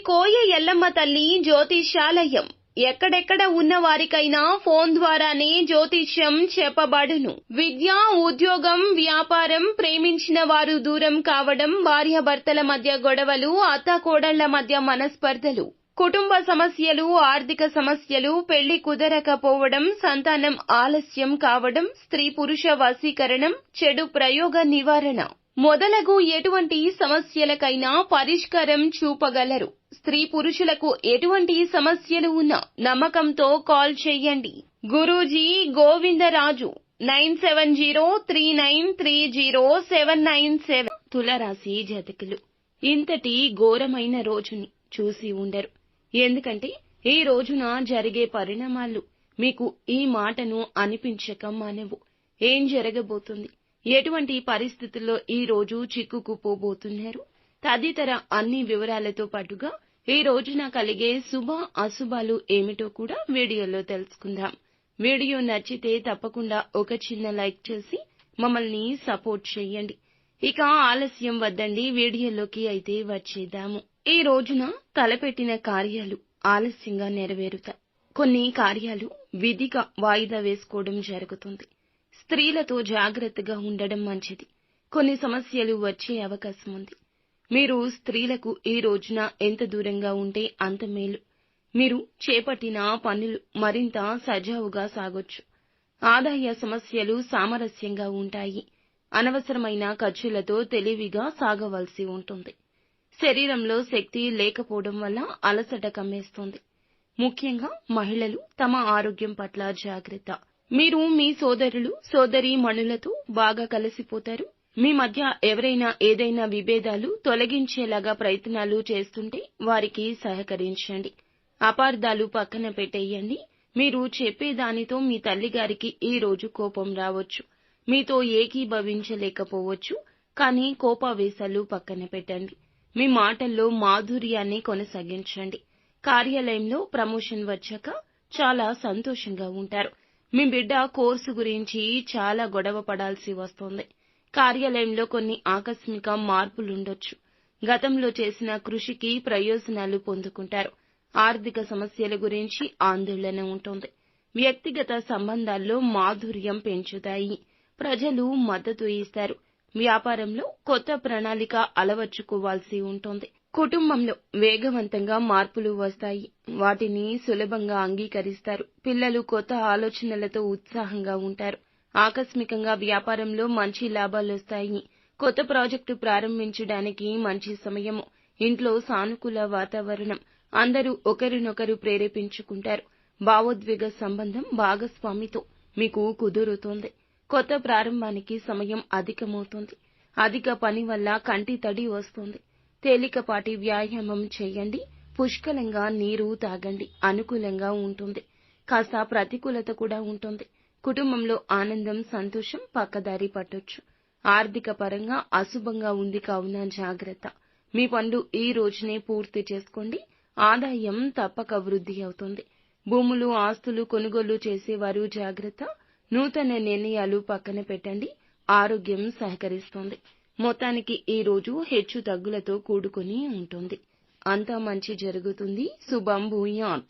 కోయ ఎల్లమ్మ తల్లి జ్యోతిష్యాలయం ఎక్కడెక్కడ ఉన్న వారికైనా ఫోన్ ద్వారానే జ్యోతిష్యం చెప్పబడును. విద్య, ఉద్యోగం, వ్యాపారం, ప్రేమించిన వారు దూరం కావడం, భార్యాభర్తల మధ్య గొడవలు, అత్తాకోడళ్ల మధ్య మనస్పర్ధలు, కుటుంబ సమస్యలు, ఆర్థిక సమస్యలు, పెళ్లి కుదరకపోవడం, సంతానం ఆలస్యం కావడం, స్త్రీ పురుష వశీకరణం, చెడు ప్రయోగ నివారణ మొదలగు ఎటువంటి సమస్యలకైనా పరిష్కారం చూపగలరు. స్త్రీ పురుషులకు ఎటువంటి సమస్యలు ఉన్నా నమ్మకంతో కాల్ చేయండి. గురూజీ గోవిందరాజు 9703930797. తులారాశి జాతకులు ఇంతటి ఘోరమైన రోజుని చూసి ఉండరు. ఎందుకంటే ఈ రోజున జరిగే పరిణామాలు మీకు ఈ మాటను అనిపించక మానవు. ఏం జరగబోతుంది, ఎటువంటి పరిస్థితుల్లో ఈ రోజు చిక్కుకుపోబోతున్నారు తదితర అన్ని వివరాలతో పాటుగా ఈ రోజున కలిగే శుభ అశుభాలు ఏమిటో కూడా వీడియోలో తెలుసుకుందాం. వీడియో నచ్చితే తప్పకుండా ఒక చిన్న లైక్ చేసి మమ్మల్ని సపోర్ట్ చేయండి. ఇక ఆలస్యం వద్దండి, వీడియోలోకి అయితే వచ్చేద్దాము. ఈ రోజున తలపెట్టిన కార్యాలు ఆలస్యంగా నెరవేరుతాయి. కొన్ని కార్యాలు విధిగా వాయిదా వేసుకోవడం జరుగుతుంది. స్త్రీలతో జాగ్రత్తగా ఉండడం మంచిది. కొన్ని సమస్యలు వచ్చే అవకాశం ఉంది. మీరు స్త్రీలకు ఈ రోజున ఎంత దూరంగా ఉంటే అంత మేలు. మీరు చేపట్టిన పనులు మరింత సజావుగా సాగొచ్చు. ఆదాయ సమస్యలు సామరస్యంగా ఉంటాయి. అనవసరమైన ఖర్చులతో తెలివిగా సాగవలసి ఉంటుంది. శరీరంలో శక్తి లేకపోవడం వల్ల అలసట కమ్మేస్తుంది. ముఖ్యంగా మహిళలు తమ ఆరోగ్యం పట్ల జాగ్రత్త. మీరు మీ సోదరులు సోదరీమణులతో బాగా కలిసిపోతారు. మీ మధ్య ఎవరైనా ఏదైనా విభేదాలు తొలగించేలాగా ప్రయత్నాలు చేస్తుంటే వారికి సహకరించండి. అపార్థాలు పక్కన పెట్టేయండి. మీరు చెప్పేదానితో మీ తల్లిగారికి ఈ రోజు కోపం రావచ్చు. మీతో ఏకీభవించలేకపోవచ్చు. కానీ కోపావేశాలు పక్కన పెట్టండి. మీ మాటల్లో మాధుర్యాన్ని కొనసాగించండి. కార్యాలయంలో ప్రమోషన్ వచ్చాక చాలా సంతోషంగా ఉంటారు. మీ బిడ్డ కోర్సు గురించి చాలా గొడవ పడాల్సి వస్తోంది. కార్యాలయంలో కొన్ని ఆకస్మిక మార్పులుండొచ్చు. గతంలో చేసిన కృషికి ప్రయోజనాలు పొందుకుంటారు. ఆర్థిక సమస్యల గురించి ఆందోళన ఉంటుంది. వ్యక్తిగత సంబంధాల్లో మాధుర్యం పెంచుతాయి. ప్రజలు మద్దతు ఇస్తారు. వ్యాపారంలో కొత్త ప్రణాళిక అలవర్చుకోవాల్సి ఉంటుంది. కుటుంబంలో వేగవంతంగా మార్పులు వస్తాయి. వాటిని సులభంగా అంగీకరిస్తారు. పిల్లలు కొత్త ఆలోచనలతో ఉత్సాహంగా ఉంటారు. ఆకస్మికంగా వ్యాపారంలో మంచి లాభాలొస్తాయి. కొత్త ప్రాజెక్టు ప్రారంభించడానికి మంచి సమయము. ఇంట్లో సానుకూల వాతావరణం. అందరూ ఒకరినొకరు ప్రేరేపించుకుంటారు. భావోద్వేగ సంబంధం భాగస్వామితో మీకు కుదురుతోంది. కొత్త ప్రారంభానికి సమయం అధికమవుతుంది. అధిక పని వల్ల కంటి తడి వస్తుంది. తేలికపాటి వ్యాయామం చేయండి. పుష్కలంగా నీరు తాగండి. అనుకూలంగా ఉంటుంది. కాస్త ప్రతికూలత కూడా ఉంటుంది. కుటుంబంలో ఆనందం, సంతోషం పక్కదారి పట్టొచ్చు. ఆర్థిక పరంగా అశుభంగా ఉంది కావున జాగ్రత్త. మీ పనులు ఈ రోజునే పూర్తి చేసుకోండి. ఆదాయం తప్పక వృద్ధి అవుతుంది. భూములు, ఆస్తులు కొనుగోలు చేసేవారు జాగ్రత్త. నూతన నిర్ణయాలు పక్కన పెట్టండి. ఆరోగ్యం సహకరిస్తోంది. మొత్తానికి ఈ రోజు హెచ్చు తగ్గులతో కూడుకుని ఉంటుంది. అంతా మంచి జరుగుతుంది. శుభం భూయాత్.